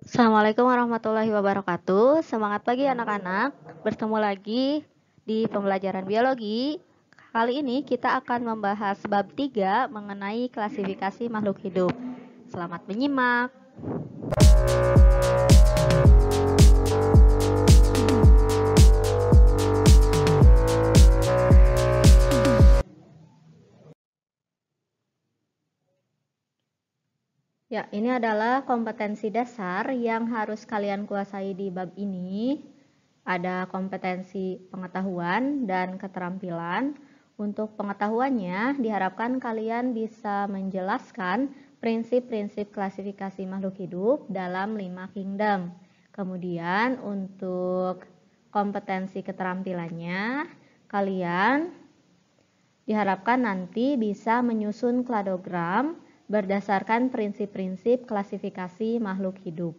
Assalamualaikum warahmatullahi wabarakatuh. Semangat pagi anak-anak. Bertemu lagi di pembelajaran biologi. Kali ini kita akan membahas bab 3 mengenai klasifikasi makhluk hidup. Selamat menyimak. Ya, ini adalah kompetensi dasar yang harus kalian kuasai di bab ini. Ada kompetensi pengetahuan dan keterampilan. Untuk pengetahuannya, diharapkan kalian bisa menjelaskan prinsip-prinsip klasifikasi makhluk hidup dalam 5 kingdom. Kemudian untuk kompetensi keterampilannya, kalian diharapkan nanti bisa menyusun kladogram berdasarkan prinsip-prinsip klasifikasi makhluk hidup.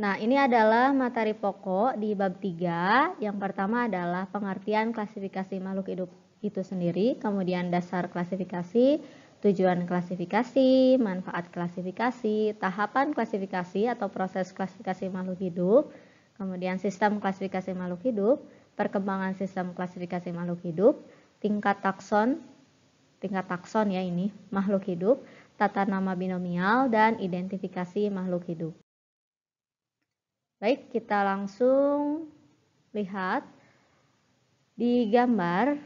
Nah, ini adalah materi pokok di bab 3. Yang pertama adalah pengertian klasifikasi makhluk hidup itu sendiri, kemudian dasar klasifikasi, tujuan klasifikasi, manfaat klasifikasi, tahapan klasifikasi atau proses klasifikasi makhluk hidup, kemudian sistem klasifikasi makhluk hidup, perkembangan sistem klasifikasi makhluk hidup, tingkat takson ya ini, makhluk hidup, tata nama binomial, dan identifikasi makhluk hidup. Baik, kita langsung lihat di gambar.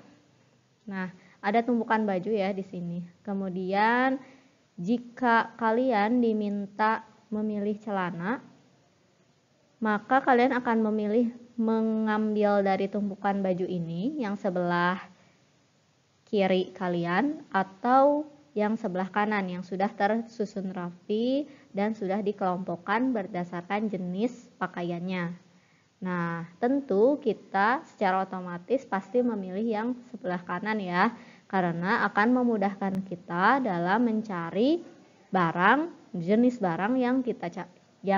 Nah, ada tumpukan baju ya di sini. Kemudian jika kalian diminta memilih celana, maka kalian akan memilih mengambil dari tumpukan baju ini yang sebelah kiri kalian atau yang sebelah kanan yang sudah tersusun rapi dan sudah dikelompokkan berdasarkan jenis pakaiannya. Nah, tentu kita secara otomatis pasti memilih yang sebelah kanan ya, karena akan memudahkan kita dalam mencari barang, jenis barang yang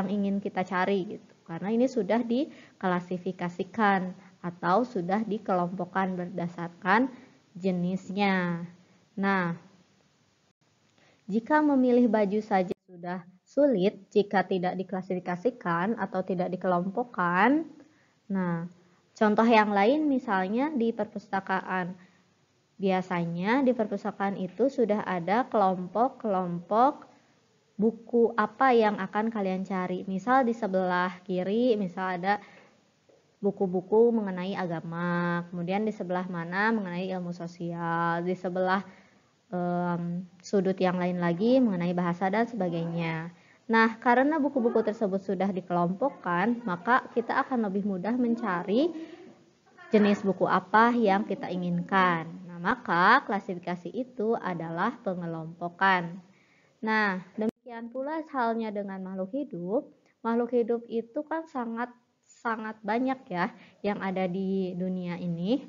ingin kita cari gitu. Karena ini sudah diklasifikasikan atau sudah dikelompokkan berdasarkan jenisnya. Nah, jika memilih baju saja sudah sulit jika tidak diklasifikasikan atau tidak dikelompokkan. Nah, contoh yang lain misalnya di perpustakaan. Biasanya di perpustakaan itu sudah ada kelompok-kelompok buku apa yang akan kalian cari. Misal di sebelah kiri, misal ada buku-buku mengenai agama, kemudian di sebelah mana mengenai ilmu sosial, di sebelah sudut yang lain lagi mengenai bahasa dan sebagainya. Nah, karena buku-buku tersebut sudah dikelompokkan, maka kita akan lebih mudah mencari jenis buku apa yang kita inginkan. Nah, maka klasifikasi itu adalah pengelompokan. Nah, demikian pula halnya dengan makhluk hidup. Makhluk hidup itu kan sangat banyak ya yang ada di dunia ini.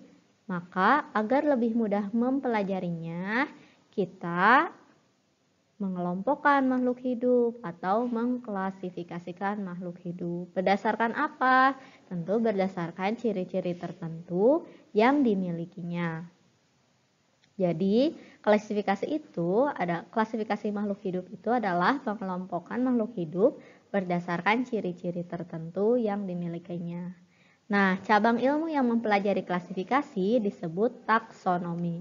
Maka agar lebih mudah mempelajarinya, kita mengelompokkan makhluk hidup atau mengklasifikasikan makhluk hidup. Berdasarkan apa? Tentu berdasarkan ciri-ciri tertentu yang dimilikinya. Jadi, klasifikasi makhluk hidup itu adalah pengelompokan makhluk hidup berdasarkan ciri-ciri tertentu yang dimilikinya. Nah, cabang ilmu yang mempelajari klasifikasi disebut taksonomi.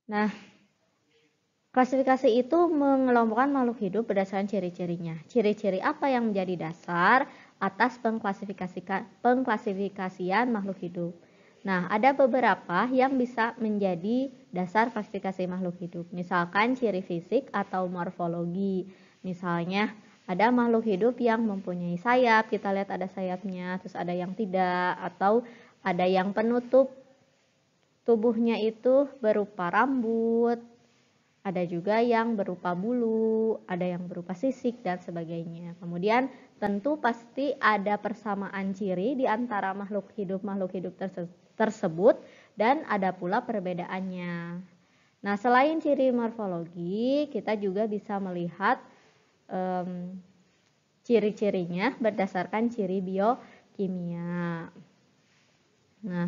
Nah, klasifikasi itu mengelompokkan makhluk hidup berdasarkan ciri-cirinya. Ciri-ciri apa yang menjadi dasar atas pengklasifikasian makhluk hidup? Nah, ada beberapa yang bisa menjadi dasar klasifikasi makhluk hidup. Misalkan ciri fisik atau morfologi. Misalnya, ada makhluk hidup yang mempunyai sayap, kita lihat ada sayapnya, terus ada yang tidak, atau ada yang penutup tubuhnya itu berupa rambut, ada juga yang berupa bulu, ada yang berupa sisik, dan sebagainya. Kemudian tentu pasti ada persamaan ciri di antara makhluk hidup tersebut dan ada pula perbedaannya. Nah, selain ciri morfologi, kita juga bisa melihat ciri-cirinya berdasarkan ciri biokimia. Nah,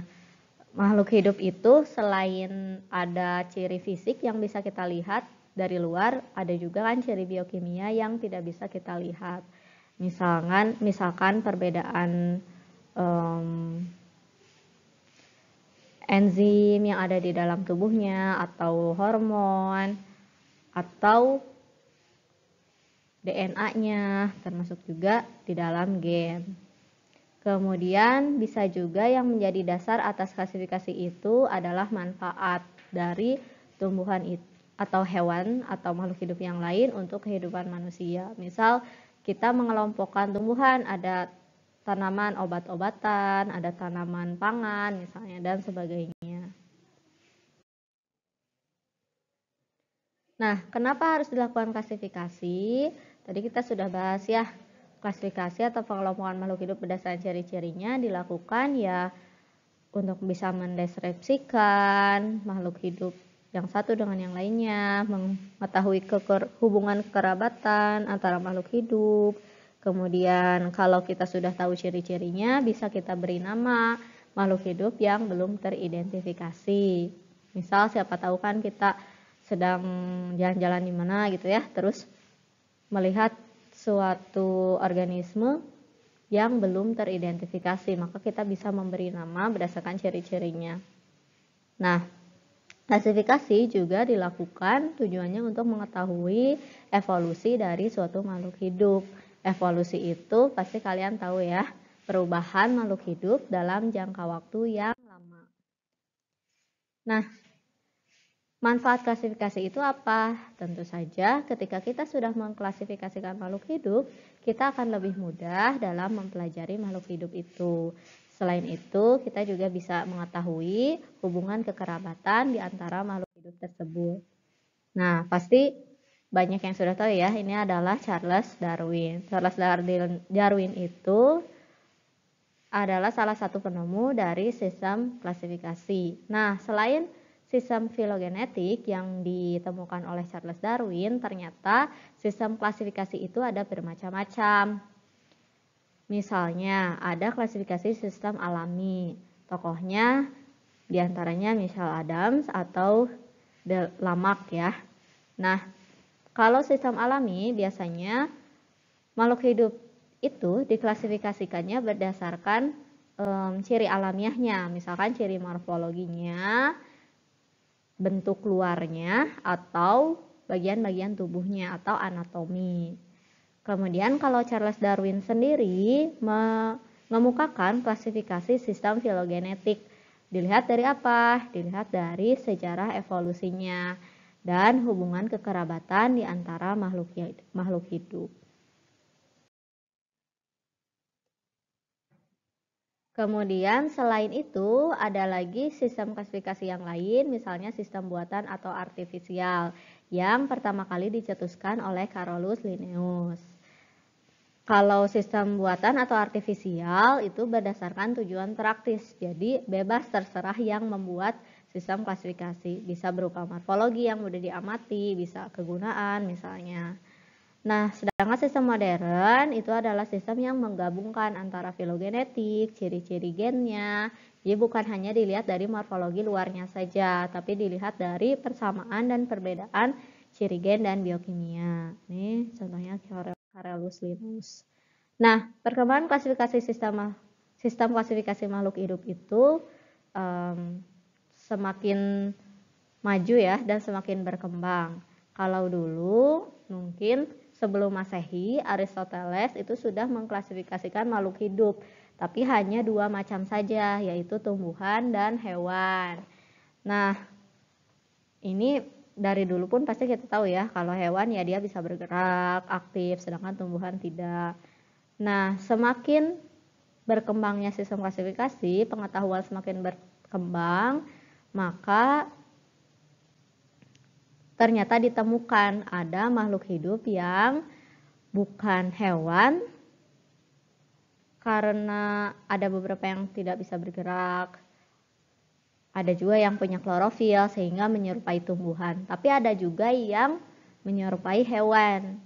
makhluk hidup itu selain ada ciri fisik yang bisa kita lihat dari luar, ada juga kan ciri biokimia yang tidak bisa kita lihat. Misalkan perbedaan enzim yang ada di dalam tubuhnya, atau hormon, atau DNA-nya, termasuk juga di dalam gen. Kemudian bisa juga yang menjadi dasar atas klasifikasi itu adalah manfaat dari tumbuhan atau hewan atau makhluk hidup yang lain untuk kehidupan manusia. Misal kita mengelompokkan tumbuhan, ada tanaman obat-obatan, ada tanaman pangan misalnya, dan sebagainya. Nah, kenapa harus dilakukan klasifikasi? Tadi kita sudah bahas ya, klasifikasi atau pengelompokan makhluk hidup berdasarkan ciri-cirinya dilakukan ya untuk bisa mendeskripsikan makhluk hidup yang satu dengan yang lainnya, mengetahui hubungan kekerabatan antara makhluk hidup. Kemudian kalau kita sudah tahu ciri-cirinya, bisa kita beri nama makhluk hidup yang belum teridentifikasi. Misal siapa tahu kan kita sedang jalan-jalan di mana gitu ya, terus melihat suatu organisme yang belum teridentifikasi, maka kita bisa memberi nama berdasarkan ciri-cirinya. Nah, klasifikasi juga dilakukan tujuannya untuk mengetahui evolusi dari suatu makhluk hidup. Evolusi itu pasti kalian tahu ya, perubahan makhluk hidup dalam jangka waktu yang lama. Nah, manfaat klasifikasi itu apa? Tentu saja ketika kita sudah mengklasifikasikan makhluk hidup, kita akan lebih mudah dalam mempelajari makhluk hidup itu. Selain itu, kita juga bisa mengetahui hubungan kekerabatan di antara makhluk hidup tersebut. Nah, pasti banyak yang sudah tahu ya, ini adalah Charles Darwin. Charles Darwin itu adalah salah satu penemu dari sistem klasifikasi. Nah, selain sistem filogenetik yang ditemukan oleh Charles Darwin, ternyata sistem klasifikasi itu ada bermacam-macam. Misalnya, ada klasifikasi sistem alami. Tokohnya diantaranya misal Adams atau Lamarck ya. Nah, kalau sistem alami biasanya makhluk hidup itu diklasifikasikannya berdasarkan ciri alamiahnya, misalkan ciri morfologinya, bentuk luarnya, atau bagian-bagian tubuhnya atau anatomi. Kemudian kalau Charles Darwin sendiri mengemukakan klasifikasi sistem filogenetik. Dilihat dari apa? Dilihat dari sejarah evolusinya dan hubungan kekerabatan di antara makhluk hidup. Kemudian selain itu ada lagi sistem klasifikasi yang lain, misalnya sistem buatan atau artifisial yang pertama kali dicetuskan oleh Carolus Linnaeus. Kalau sistem buatan atau artifisial itu berdasarkan tujuan praktis, jadi bebas terserah yang membuat sistem klasifikasi. Bisa berupa morfologi yang mudah diamati, bisa kegunaan misalnya. Nah, sedangkan sistem modern itu adalah sistem yang menggabungkan antara filogenetik, ciri-ciri gennya. Jadi bukan hanya dilihat dari morfologi luarnya saja, tapi dilihat dari persamaan dan perbedaan ciri gen dan biokimia. Ini contohnya Carolus Linnaeus. Nah, perkembangan klasifikasi sistem klasifikasi makhluk hidup itu semakin maju ya dan semakin berkembang. Kalau dulu mungkin sebelum Masehi, Aristoteles itu sudah mengklasifikasikan makhluk hidup, tapi hanya dua macam saja, yaitu tumbuhan dan hewan. Nah, ini dari dulu pun pasti kita tahu ya, kalau hewan ya dia bisa bergerak, aktif, sedangkan tumbuhan tidak. Nah, semakin berkembangnya sistem klasifikasi, pengetahuan semakin berkembang, maka ternyata ditemukan ada makhluk hidup yang bukan hewan karena ada beberapa yang tidak bisa bergerak. Ada juga yang punya klorofil sehingga menyerupai tumbuhan, tapi ada juga yang menyerupai hewan.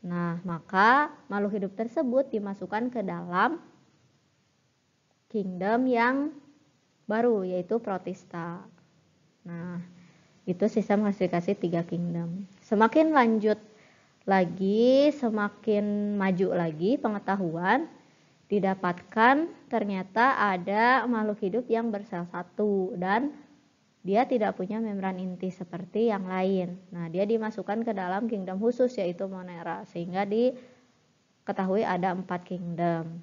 Nah, maka makhluk hidup tersebut dimasukkan ke dalam kingdom yang baru, yaitu Protista. Nah, itu sistem klasifikasi 3 kingdom. Semakin lanjut lagi, semakin maju lagi pengetahuan, didapatkan ternyata ada makhluk hidup yang bersel satu dan dia tidak punya membran inti seperti yang lain. Nah, dia dimasukkan ke dalam kingdom khusus yaitu Monera, sehingga diketahui ada 4 kingdom.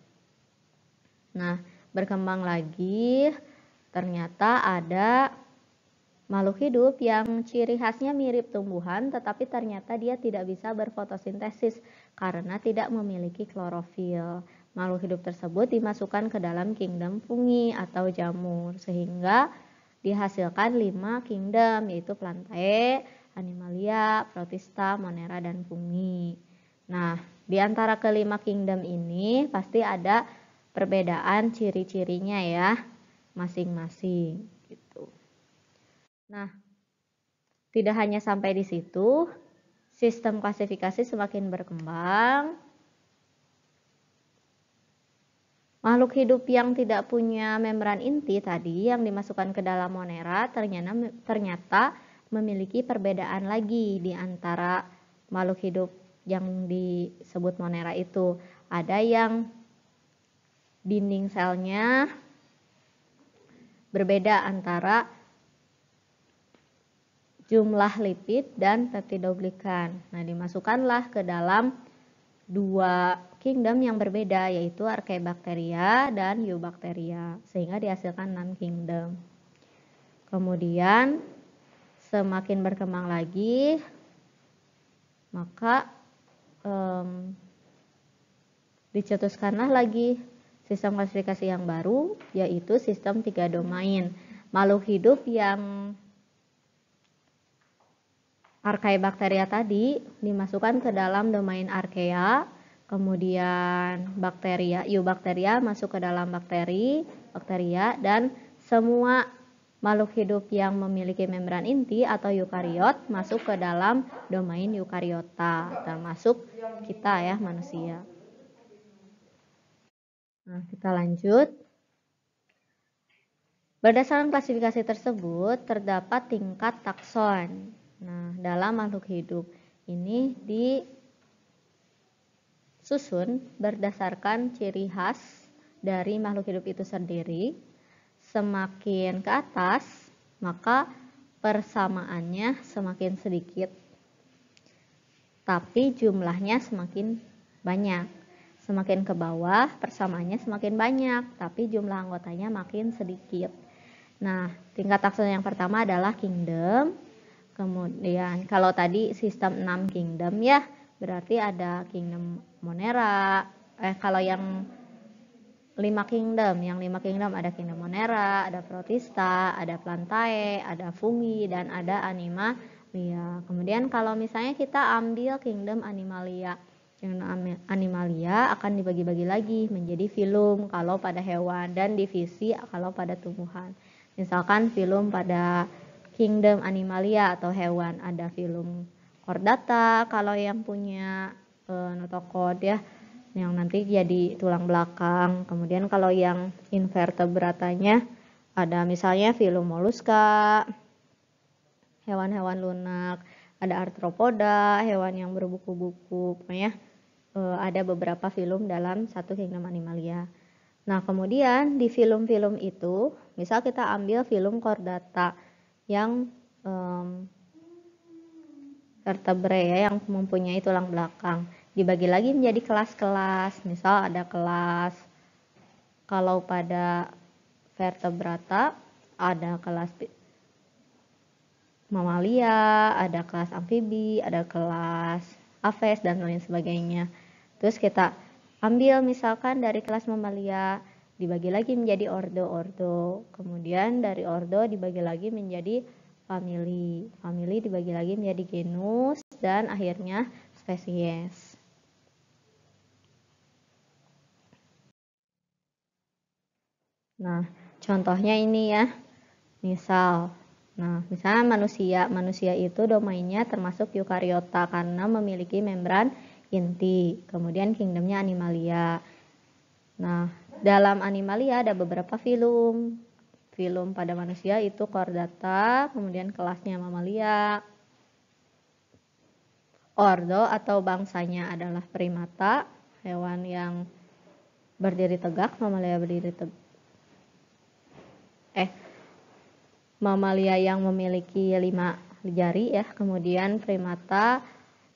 Nah, berkembang lagi, ternyata ada makhluk hidup yang ciri khasnya mirip tumbuhan, tetapi ternyata dia tidak bisa berfotosintesis karena tidak memiliki klorofil. Makhluk hidup tersebut dimasukkan ke dalam kingdom fungi atau jamur, sehingga dihasilkan 5 kingdom, yaitu Plantae, Animalia, Protista, Monera, dan fungi. Nah, di antara kelima kingdom ini pasti ada perbedaan ciri-cirinya ya, masing-masing gitu. Nah, tidak hanya sampai di situ, sistem klasifikasi semakin berkembang. Makhluk hidup yang tidak punya membran inti tadi yang dimasukkan ke dalam Monera ternyata memiliki perbedaan lagi di antara makhluk hidup yang disebut Monera itu. Ada yang dinding selnya berbeda antara jumlah lipid dan peptidoglikan. Nah, dimasukkanlah ke dalam 2 kingdom yang berbeda, yaitu Archaebacteria dan Eubacteria, sehingga dihasilkan 6 kingdom. Kemudian semakin berkembang lagi, maka dicetuskanlah lagi sistem klasifikasi yang baru, yaitu sistem 3 domain. Makhluk hidup yang Archaebacteria tadi dimasukkan ke dalam domain Archaea, kemudian Eubacteria masuk ke dalam bakteria, dan semua makhluk hidup yang memiliki membran inti atau eukariot masuk ke dalam domain Eukariota, termasuk kita ya, manusia. Nah, kita lanjut. Berdasarkan klasifikasi tersebut, terdapat tingkat takson. Nah, dalam makhluk hidup ini disusun berdasarkan ciri khas dari makhluk hidup itu sendiri. Semakin ke atas, maka persamaannya semakin sedikit, tapi jumlahnya semakin banyak. Semakin ke bawah, persamaannya semakin banyak, tapi jumlah anggotanya makin sedikit. Nah, tingkat takson yang pertama adalah kingdom. Kemudian kalau tadi sistem 6 kingdom ya, berarti ada kingdom Monera. Kalau yang 5 kingdom, ada kingdom Monera, ada Protista, ada Plantae, ada fungi, dan ada Animalia. Kemudian kalau misalnya kita ambil kingdom Animalia, Animalia akan dibagi-bagi lagi menjadi filum kalau pada hewan dan divisi kalau pada tumbuhan. Misalkan filum pada kingdom Animalia atau hewan ada filum Chordata kalau yang punya notochord ya, yang nanti jadi tulang belakang. Kemudian kalau yang invertebratanya ada misalnya filum Mollusca, hewan-hewan lunak, ada arthropoda, hewan yang berbuku-buku, pokoknya ada beberapa filum dalam satu kingdom Animalia. Nah, kemudian di filum-filum itu, misal kita ambil filum Chordata yang vertebrae ya, yang mempunyai tulang belakang, dibagi lagi menjadi kelas-kelas. Misal ada kelas, kalau pada vertebrata ada kelas mamalia, ada kelas amfibi, ada kelas aves, dan lain sebagainya. Terus kita ambil misalkan dari kelas mamalia, dibagi lagi menjadi ordo-ordo. Kemudian dari ordo dibagi lagi menjadi famili. Famili dibagi lagi menjadi genus, dan akhirnya spesies. Nah, contohnya ini ya. Misalnya manusia itu domainnya termasuk eukariota karena memiliki membran inti. Kemudian kingdomnya Animalia. Nah, dalam Animalia ada beberapa filum. filum pada manusia itu Chordata, kemudian kelasnya Mamalia. Ordo atau bangsanya adalah Primata, hewan yang berdiri tegak, Mamalia berdiri tegak. Mamalia yang memiliki 5 jari ya, kemudian Primata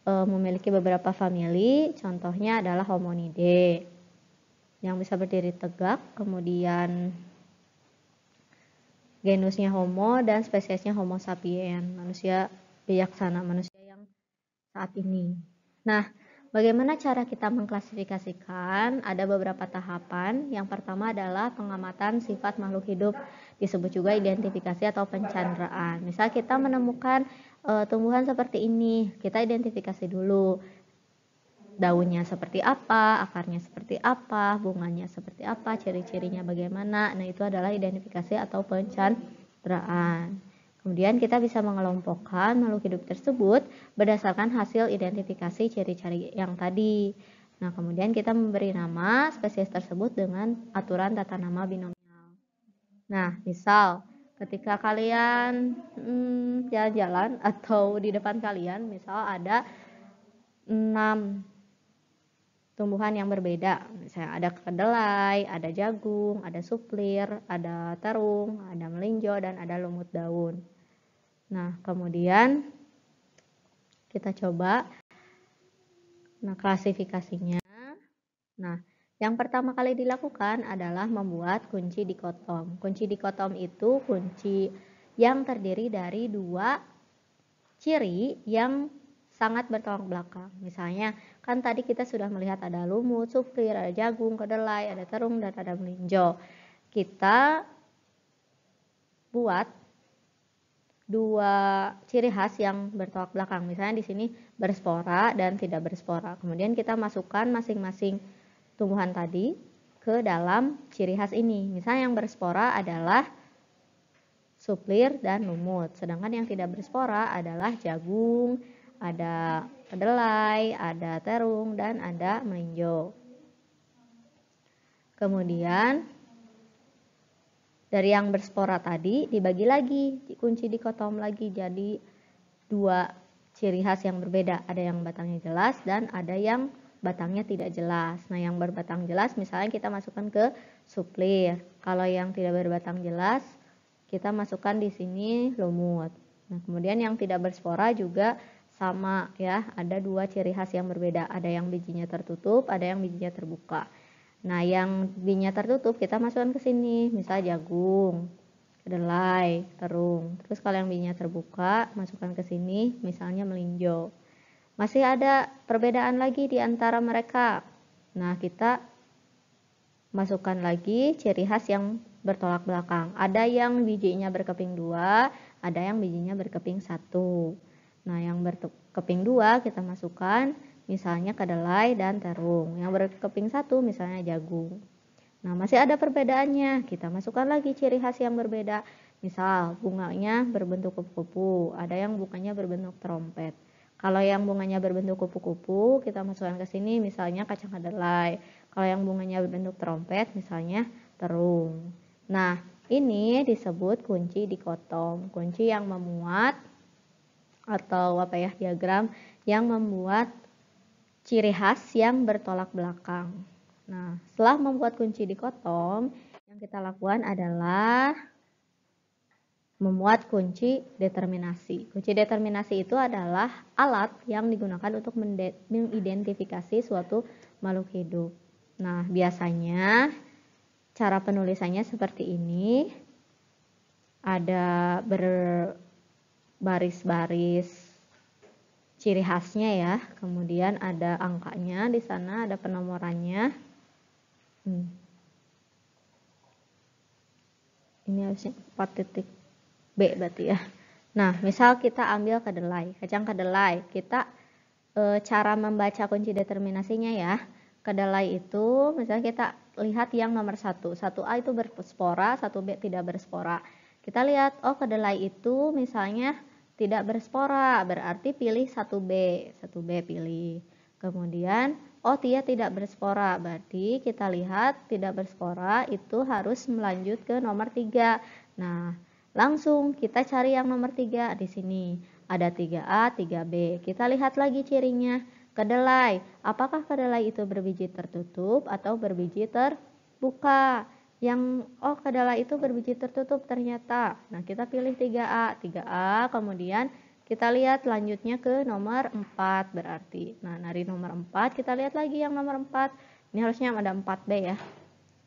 memiliki beberapa famili, contohnya adalah Hominide yang bisa berdiri tegak, kemudian genusnya Homo dan spesiesnya Homo sapiens, manusia bijaksana, manusia yang saat ini. Nah, bagaimana cara kita mengklasifikasikan? Ada beberapa tahapan. Yang pertama adalah pengamatan sifat makhluk hidup, disebut juga identifikasi atau pencanderaan. Misal kita menemukan tumbuhan seperti ini, kita identifikasi dulu. Daunnya seperti apa, akarnya seperti apa, bunganya seperti apa, ciri-cirinya bagaimana. Nah, itu adalah identifikasi atau pencanderaan. Kemudian kita bisa mengelompokkan makhluk hidup tersebut berdasarkan hasil identifikasi ciri-ciri yang tadi. Nah, kemudian kita memberi nama spesies tersebut dengan aturan tata nama binomial. Nah, misal ketika kalian jalan-jalan atau di depan kalian, misal ada 6 tumbuhan yang berbeda. Misalnya ada kedelai, ada jagung, ada suplir, ada terung, ada melinjo, dan ada lumut daun. Nah, kemudian kita coba klasifikasinya. Nah, yang pertama kali dilakukan adalah membuat kunci dikotom. Kunci dikotom itu kunci yang terdiri dari 2 ciri yang sangat bertolak belakang. Misalnya, kan tadi kita sudah melihat ada lumut, suplir, ada jagung, kedelai, ada terung, dan ada melinjo. Kita buat 2 ciri khas yang bertolak belakang. Misalnya di sini berspora dan tidak berspora. Kemudian kita masukkan masing-masing tumbuhan tadi ke dalam ciri khas ini. Misalnya yang berspora adalah suplir dan lumut. Sedangkan yang tidak berspora adalah jagung, ada kedelai, ada terung, dan ada melinjo. Kemudian dari yang berspora tadi dibagi lagi, kunci dikotom lagi jadi 2 ciri khas yang berbeda. Ada yang batangnya jelas dan ada yang batangnya tidak jelas. Nah, yang berbatang jelas misalnya kita masukkan ke suplir. Kalau yang tidak berbatang jelas kita masukkan di sini lumut. Nah, kemudian yang tidak berspora juga sama ya, ada 2 ciri khas yang berbeda. Ada yang bijinya tertutup, ada yang bijinya terbuka. Nah, yang bijinya tertutup kita masukkan ke sini, misal jagung, kedelai, terung. Terus kalau yang bijinya terbuka, masukkan ke sini, misalnya melinjo. Masih ada perbedaan lagi di antara mereka. Nah, kita masukkan lagi ciri khas yang bertolak belakang. Ada yang bijinya berkeping 2, ada yang bijinya berkeping 1. Nah, yang berkeping 2 kita masukkan misalnya kedelai dan terung. Yang berkeping 1 misalnya jagung. Nah, masih ada perbedaannya. Kita masukkan lagi ciri khas yang berbeda. Misal bunganya berbentuk kupu-kupu, ada yang bunganya berbentuk trompet. Kalau yang bunganya berbentuk kupu-kupu, kita masukkan ke sini misalnya kacang kedelai. Kalau yang bunganya berbentuk trompet, misalnya terung. Nah, ini disebut kunci dikotom. Kunci yang memuat atau diagram yang membuat ciri khas yang bertolak belakang. Nah, setelah membuat kunci dikotom, yang kita lakukan adalah memuat kunci determinasi. Kunci determinasi itu adalah alat yang digunakan untuk mengidentifikasi suatu makhluk hidup. Nah, biasanya cara penulisannya seperti ini. Ada berbaris-baris ciri khasnya ya. Kemudian ada angkanya di sana, ada penomorannya. Ini harusnya 4 B berarti ya. Nah, misal kita ambil kedelai, kacang kedelai. Kita cara membaca kunci determinasinya ya. Kedelai itu misalnya kita lihat yang nomor 1. 1A itu berspora, 1B tidak berspora. Kita lihat, oh kedelai itu misalnya tidak berspora, berarti pilih 1B. 1B pilih. Kemudian oh dia tidak berspora, berarti kita lihat tidak berspora itu harus melanjut ke nomor 3. Nah, langsung kita cari yang nomor 3 di sini. Ada 3A, 3B. Kita lihat lagi cirinya. Kedelai. Apakah kedelai itu berbiji tertutup atau berbiji terbuka? Kedelai itu berbiji tertutup ternyata. Nah, kita pilih 3A. 3A, kemudian kita lihat lanjutnya ke nomor 4 berarti. Nah, dari nomor 4 kita lihat lagi yang nomor 4. Ini harusnya ada 4B ya.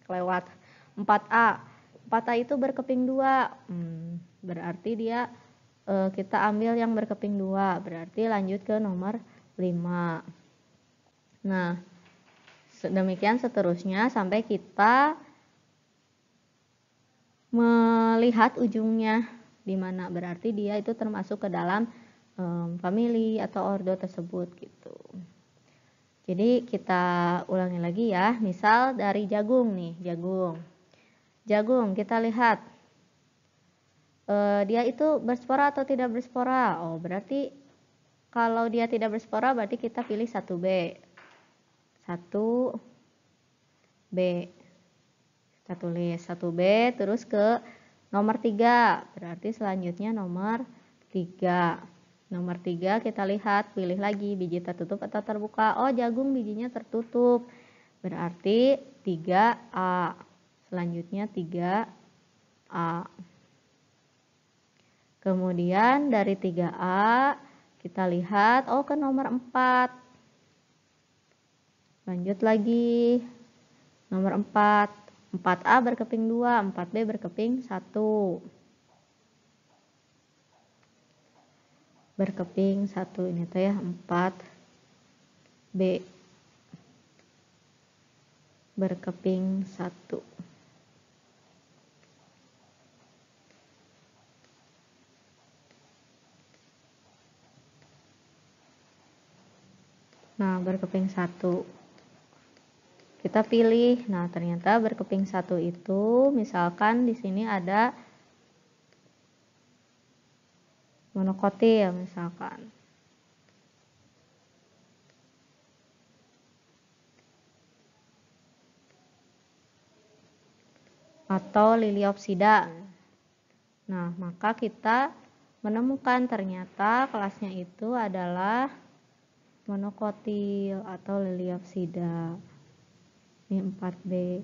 Kelewat. 4A. 4A itu berkeping 2. Berarti dia kita ambil yang berkeping 2. Berarti lanjut ke nomor 5. Nah, demikian seterusnya sampai kita melihat ujungnya di mana, berarti dia itu termasuk ke dalam famili atau ordo tersebut gitu. Jadi kita ulangi lagi ya, misal dari jagung nih, jagung kita lihat dia itu berspora atau tidak berspora. Oh, berarti kalau dia tidak berspora berarti kita pilih 1B. 1B. Kita tulis 1B terus ke nomor 3, berarti selanjutnya nomor 3. Nomor 3 kita lihat, pilih lagi biji tertutup atau terbuka. Oh, jagung bijinya tertutup. Berarti 3A. Selanjutnya 3A. Kemudian dari 3A kita lihat, oh ke nomor 4. Lanjut lagi. Nomor 4. 4A berkeping 2, 4B berkeping 1. Berkeping 1 ini tuh ya, 4B berkeping 1. Nah, berkeping 1. Kita pilih. Nah, ternyata berkeping 1 itu misalkan di sini ada monokotil misalkan. Atau liliopsida. Nah, maka kita menemukan ternyata kelasnya itu adalah monokotil atau liliopsida. Ini 4B.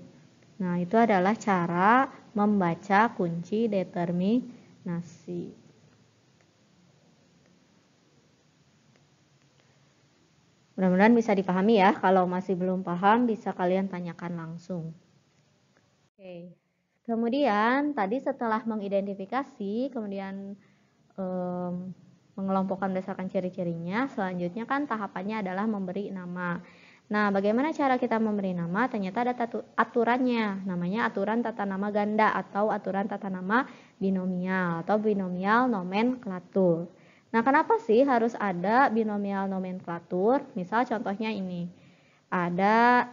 Nah, itu adalah cara membaca kunci determinasi. Mudah-mudahan bisa dipahami ya. Kalau masih belum paham, bisa kalian tanyakan langsung. Oke. Kemudian, tadi setelah mengidentifikasi, kemudian mengelompokkan berdasarkan ciri-cirinya, selanjutnya kan tahapannya adalah memberi nama. Nah, bagaimana cara kita memberi nama? Ternyata ada aturannya, namanya aturan tata nama ganda atau aturan tata nama binomial atau binomial nomenklatur. Nah, kenapa sih harus ada binomial nomenklatur? Misal contohnya ini, ada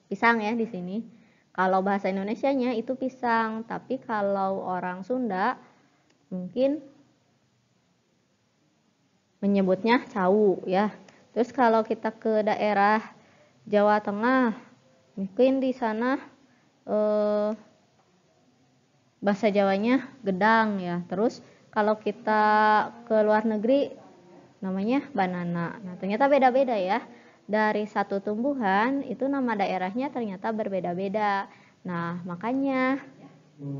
pisang ya di sini. Kalau bahasa Indonesianya itu pisang, tapi kalau orang Sunda mungkin menyebutnya cau ya. Terus kalau kita ke daerah Jawa Tengah, mungkin di sana bahasa Jawanya gedang ya. Terus kalau kita ke luar negeri namanya banana. Nah, ternyata beda-beda ya. Dari satu tumbuhan itu nama daerahnya ternyata berbeda-beda. Nah, makanya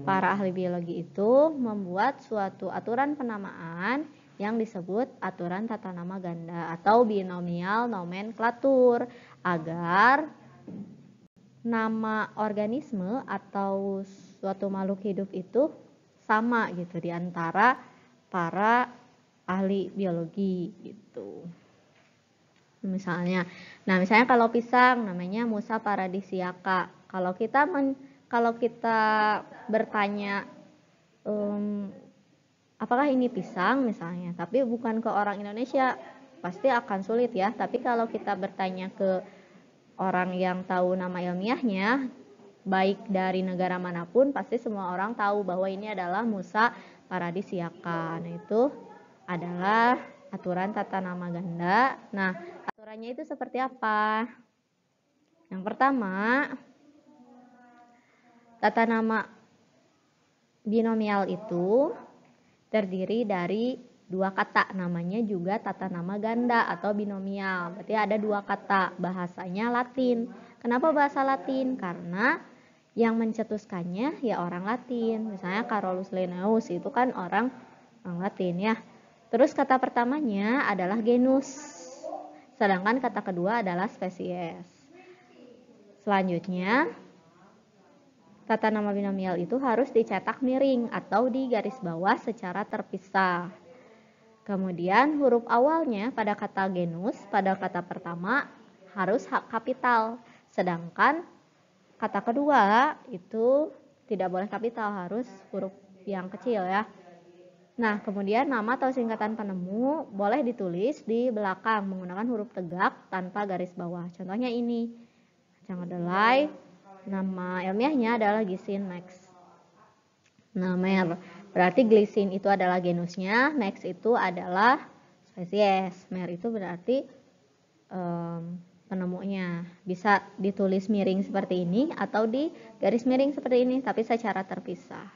para ahli biologi itu membuat suatu aturan penamaan yang disebut aturan tata nama ganda atau binomial nomenklatur agar nama organisme atau suatu makhluk hidup itu sama gitu di antara para ahli biologi gitu. Misalnya kalau pisang namanya Musa paradisiaca. Kalau kita bertanya apakah ini pisang misalnya, tapi bukan ke orang Indonesia, pasti akan sulit ya. Tapi kalau kita bertanya ke orang yang tahu nama ilmiahnya, baik dari negara manapun, pasti semua orang tahu bahwa ini adalah Musa paradisiaca. Nah, itu adalah aturan tata nama ganda. Nah, aturan Caranya itu seperti apa? Yang pertama, tata nama binomial itu terdiri dari dua kata, namanya juga tata nama ganda atau binomial. Berarti ada dua kata, bahasanya Latin. Kenapa bahasa Latin? Karena yang mencetuskannya ya orang Latin. Misalnya Carolus Linnaeus itu kan orang Latin ya. Terus kata pertamanya adalah genus, sedangkan kata kedua adalah spesies. Selanjutnya, tata nama binomial itu harus dicetak miring atau di garis bawah secara terpisah. Kemudian huruf awalnya pada kata genus, pada kata pertama harus kapital, sedangkan kata kedua itu tidak boleh kapital, harus huruf yang kecil ya. Nah, kemudian nama atau singkatan penemu boleh ditulis di belakang menggunakan huruf tegak tanpa garis bawah. Contohnya ini, kacang kedelai, nama ilmiahnya adalah Gisin max. Nah, mer, berarti glisin itu adalah genusnya, max itu adalah spesies. Mer itu berarti penemunya. Bisa ditulis miring seperti ini atau di garis miring seperti ini, tapi secara terpisah.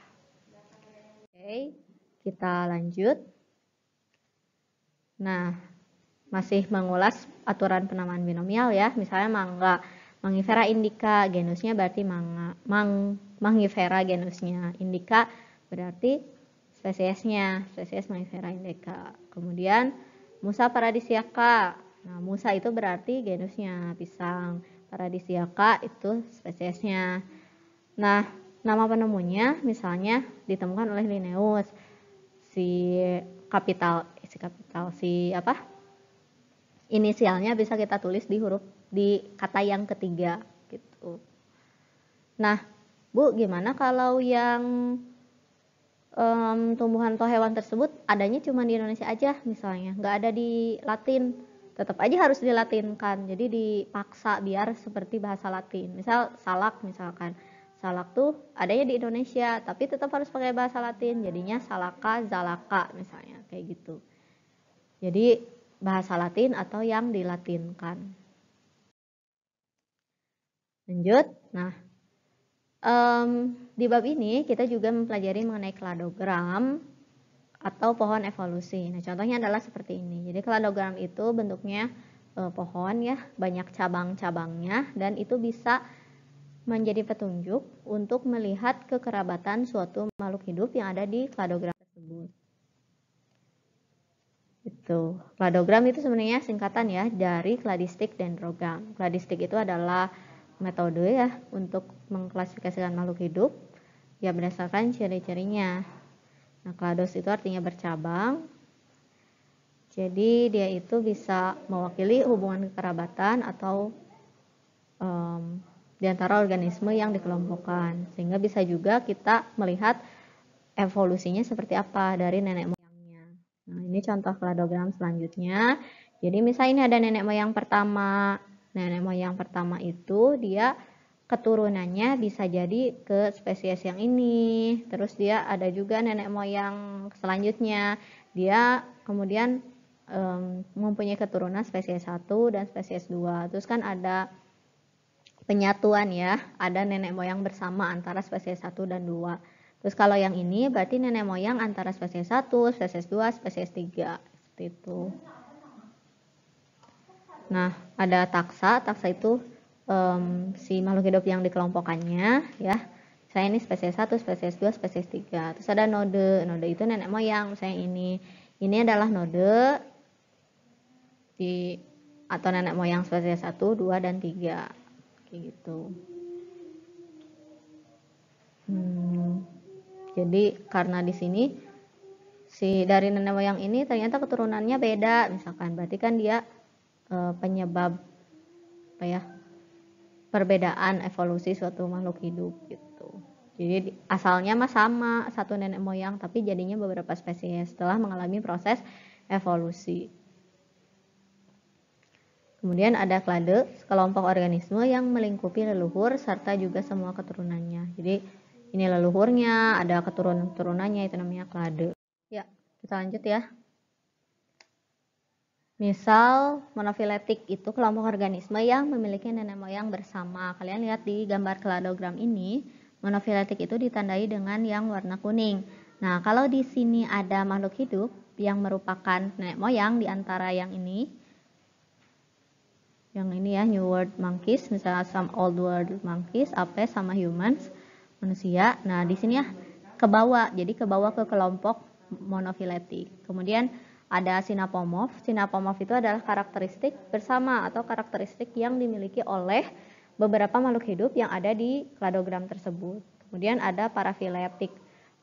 Oke, kita lanjut. Nah, masih mengulas aturan penamaan binomial ya. Misalnya mangga, Mangifera indica, genusnya berarti Mangifera genusnya. Indica berarti spesiesnya, spesies Mangifera indica. Kemudian Musa paradisiaca. Nah, Musa itu berarti genusnya, pisang. Paradisiaca itu spesiesnya. Nah, nama penemunya misalnya ditemukan oleh Linnaeus. Inisialnya bisa kita tulis di kata yang ketiga gitu. Nah, Bu, gimana kalau yang tumbuhan atau hewan tersebut adanya cuma di Indonesia aja misalnya, nggak ada di Latin, tetap aja harus dilatinkan, jadi dipaksa biar seperti bahasa Latin. Misal salak misalkan, salak tuh adanya di Indonesia tapi tetap harus pakai bahasa Latin, jadinya salaka, zalaka misalnya, kayak gitu. Jadi bahasa Latin atau yang dilatinkan. Lanjut. Nah, di bab ini kita juga mempelajari mengenai kladogram atau pohon evolusi. Nah, contohnya adalah seperti ini. Jadi kladogram itu bentuknya pohon ya, banyak cabang-cabangnya, dan itu bisa menjadi petunjuk untuk melihat kekerabatan suatu makhluk hidup yang ada di kladogram tersebut. Itu. Kladogram itu sebenarnya singkatan ya dari kladistik dendrogram. Kladistik itu adalah metode ya untuk mengklasifikasikan makhluk hidup ya berdasarkan ciri-cirinya. Nah, klados itu artinya bercabang. Jadi dia itu bisa mewakili hubungan kekerabatan atau di antara organisme yang dikelompokkan. Sehingga bisa juga kita melihat evolusinya seperti apa dari nenek moyangnya. Nah, ini contoh kladogram selanjutnya. Jadi misalnya ini ada nenek moyang pertama. Nenek moyang pertama itu dia keturunannya bisa jadi ke spesies yang ini. Terus dia ada juga nenek moyang selanjutnya. Dia kemudian mempunyai keturunan spesies 1 dan spesies 2. Terus kan ada penyatuan ya, ada nenek moyang bersama antara spesies 1 dan 2. Terus kalau yang ini berarti nenek moyang antara spesies 1, spesies 2, spesies 3. Seperti itu. Nah, ada taksa. Taksa itu si makhluk hidup yang dikelompokkannya ya. Saya ini spesies 1, spesies 2, spesies 3. Terus ada node. Node itu nenek moyang. Misalnya ini. Ini adalah node atau nenek moyang spesies 1, 2, dan 3. Kayak gitu. Jadi karena di sini dari nenek moyang ini ternyata keturunannya beda misalkan, berarti kan dia penyebab apa ya, perbedaan evolusi suatu makhluk hidup gitu. Jadi asalnya mah sama, satu nenek moyang, tapi jadinya beberapa spesies setelah mengalami proses evolusi. Kemudian ada klade, kelompok organisme yang melingkupi leluhur serta juga semua keturunannya. Jadi ini leluhurnya, ada keturunan-keturunannya, itu namanya klade. Ya, kita lanjut ya. Misal monofiletik itu kelompok organisme yang memiliki nenek moyang bersama. Kalian lihat di gambar kladogram ini, monofiletik itu ditandai dengan yang warna kuning. Nah, kalau di sini ada makhluk hidup yang merupakan nenek moyang di antara yang ini ya, New World Monkeys, misalnya some Old World Monkeys, apes sama humans, manusia. Nah, di sini ya ke bawah, jadi ke bawah ke kelompok monofiletik. Kemudian ada synapomorph. Synapomorph itu adalah karakteristik bersama atau karakteristik yang dimiliki oleh beberapa makhluk hidup yang ada di kladogram tersebut. Kemudian ada parafiletik.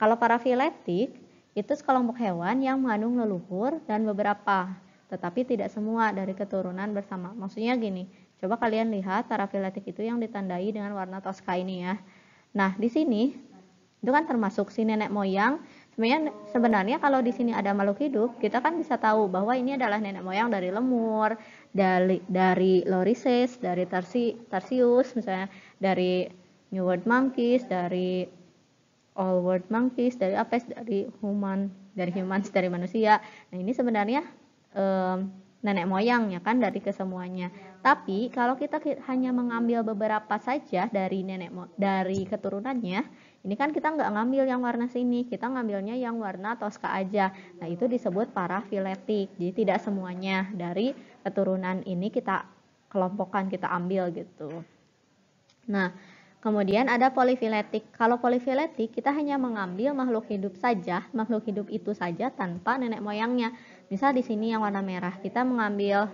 Kalau parafiletik itu sekelompok hewan yang mengandung leluhur dan beberapa, tetapi tidak semua dari keturunan bersama. Maksudnya gini, coba kalian lihat parafiletik itu yang ditandai dengan warna toska ini ya. Nah, di sini itu kan termasuk si nenek moyang. Sebenarnya kalau di sini ada makhluk hidup, kita kan bisa tahu bahwa ini adalah nenek moyang dari lemur, dari lorises, dari tarsius, misalnya dari New World Monkeys, dari Old World Monkeys, dari apes, dari humans, dari manusia. Nah, ini sebenarnya nenek moyangnya kan dari kesemuanya. Tapi kalau kita hanya mengambil beberapa saja dari dari keturunannya, ini kan kita nggak ngambil yang warna sini, kita ngambilnya yang warna toska aja. Nah, itu disebut parafiletik. Jadi tidak semuanya dari keturunan ini kita kelompokkan, kita ambil gitu. Nah, kemudian ada polifiletik. Kalau polifiletik kita hanya mengambil makhluk hidup saja, makhluk hidup itu saja tanpa nenek moyangnya. Misal di sini yang warna merah, kita mengambil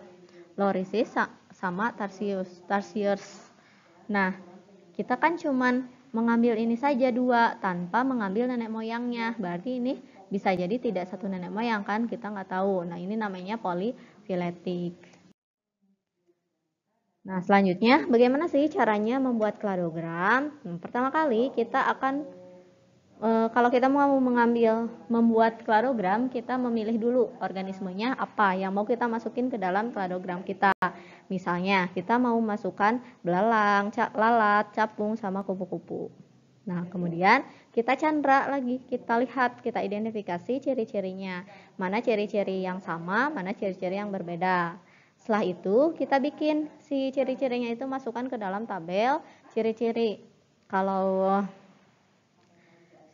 lorisis sama tarsius. Nah, kita kan cuman mengambil ini saja dua tanpa mengambil nenek moyangnya. Berarti ini bisa jadi tidak satu nenek moyang kan, kita nggak tahu. Nah, ini namanya polifiletik. Nah, selanjutnya bagaimana sih caranya membuat kladogram? Pertama kali kita akan kalau kita mau membuat kladogram, kita memilih dulu organismenya apa yang mau kita masukin ke dalam kladogram kita. Misalnya, kita mau masukkan belalang, lalat, capung, sama kupu-kupu. Nah, kemudian kita candra lagi, kita lihat, kita identifikasi ciri-cirinya. Mana ciri-ciri yang sama, mana ciri-ciri yang berbeda. Setelah itu, kita bikin si ciri-cirinya itu masukkan ke dalam tabel ciri-ciri. Kalau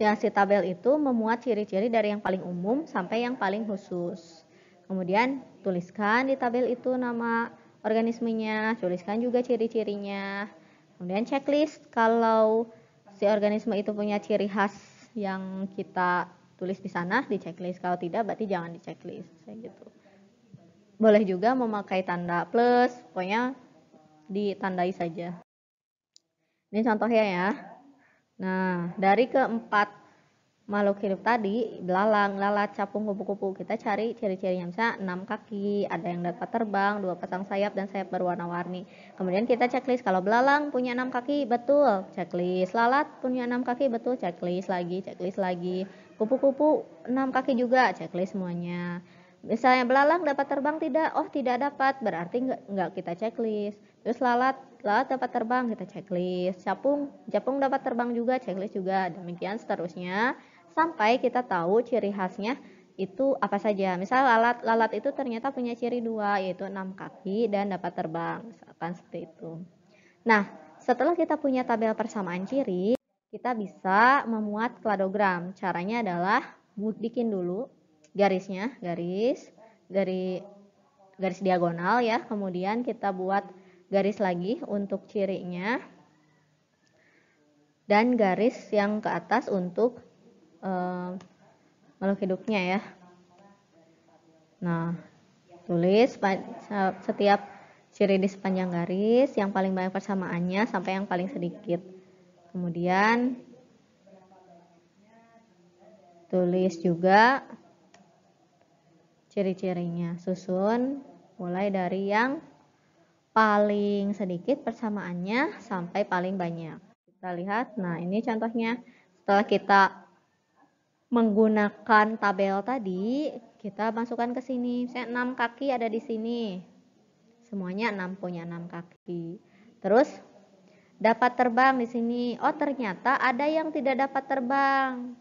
si tabel itu memuat ciri-ciri dari yang paling umum sampai yang paling khusus. Kemudian tuliskan di tabel itu nama organismenya, tuliskan juga ciri-cirinya. Kemudian checklist kalau si organisme itu punya ciri khas yang kita tulis di sana, di checklist. Kalau tidak berarti jangan di checklist, kayak gitu. Boleh juga memakai tanda plus, pokoknya ditandai saja. Ini contohnya ya. Nah, dari keempat makhluk hidup tadi, belalang, lalat, capung, kupu-kupu, kita cari ciri-cirinya. Misalnya 6 kaki, ada yang dapat terbang, 2 pasang sayap, dan sayap berwarna-warni. Kemudian kita checklist, kalau belalang punya 6 kaki, betul, checklist. Lalat punya 6 kaki, betul, checklist lagi. Kupu-kupu 6 kaki juga, checklist semuanya. Misalnya belalang dapat terbang tidak? Oh, tidak dapat, berarti enggak kita checklist. Terus lalat dapat terbang, kita checklist. Capung dapat terbang juga, checklist juga. Demikian seterusnya sampai kita tahu ciri khasnya itu apa saja. Misal lalat itu ternyata punya ciri 2, yaitu 6 kaki dan dapat terbang, misalkan seperti itu. Nah, setelah kita punya tabel persamaan ciri, kita bisa memuat kladogram. Caranya adalah bikin dulu garisnya, garis diagonal ya. Kemudian kita buat garis lagi untuk cirinya dan garis yang ke atas untuk makhluk hidupnya ya. Nah, tulis setiap ciri di sepanjang garis, yang paling banyak persamaannya sampai yang paling sedikit. Kemudian tulis juga ciri-cirinya, susun mulai dari yang paling sedikit persamaannya sampai paling banyak. Kita lihat, nah ini contohnya. Setelah kita menggunakan tabel tadi, kita masukkan ke sini. Misalnya 6 kaki ada di sini. Semuanya 6 punya 6 kaki. Terus dapat terbang di sini. Oh, ternyata ada yang tidak dapat terbang.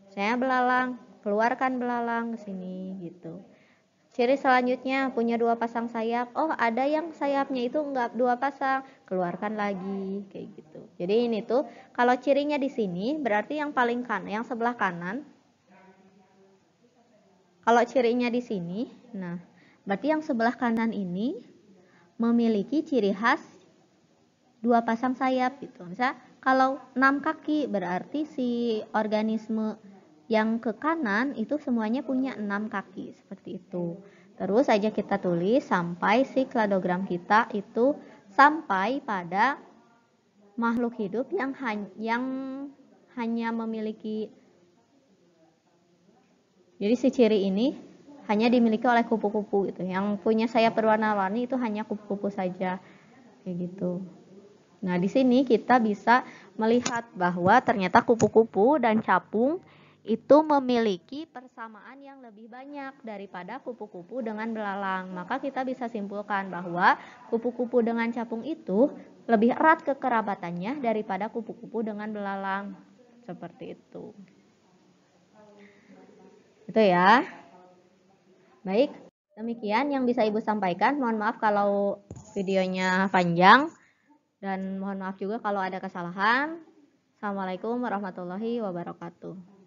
Saya belalang, keluarkan belalang ke sini gitu. Ciri selanjutnya punya 2 pasang sayap. Oh, ada yang sayapnya itu enggak 2 pasang, keluarkan lagi kayak gitu. Jadi ini tuh kalau cirinya di sini berarti yang paling kanan, yang sebelah kanan. Kalau cirinya di sini, nah, berarti yang sebelah kanan ini memiliki ciri khas 2 pasang sayap gitu. Misal kalau 6 kaki berarti si organisme yang ke kanan itu semuanya punya 6 kaki seperti itu. Terus aja kita tulis sampai si kladogram kita itu sampai pada makhluk hidup yang hanya memiliki, jadi si ciri ini hanya dimiliki oleh kupu-kupu gitu. Yang punya sayap berwarna-warni itu hanya kupu-kupu saja kayak gitu. Nah, di sini kita bisa melihat bahwa ternyata kupu-kupu dan capung itu memiliki persamaan yang lebih banyak daripada kupu-kupu dengan belalang. Maka kita bisa simpulkan bahwa kupu-kupu dengan capung itu lebih erat kekerabatannya daripada kupu-kupu dengan belalang. Seperti itu. Itu ya. Baik, demikian yang bisa Ibu sampaikan. Mohon maaf kalau videonya panjang. Dan mohon maaf juga kalau ada kesalahan. Assalamualaikum warahmatullahi wabarakatuh.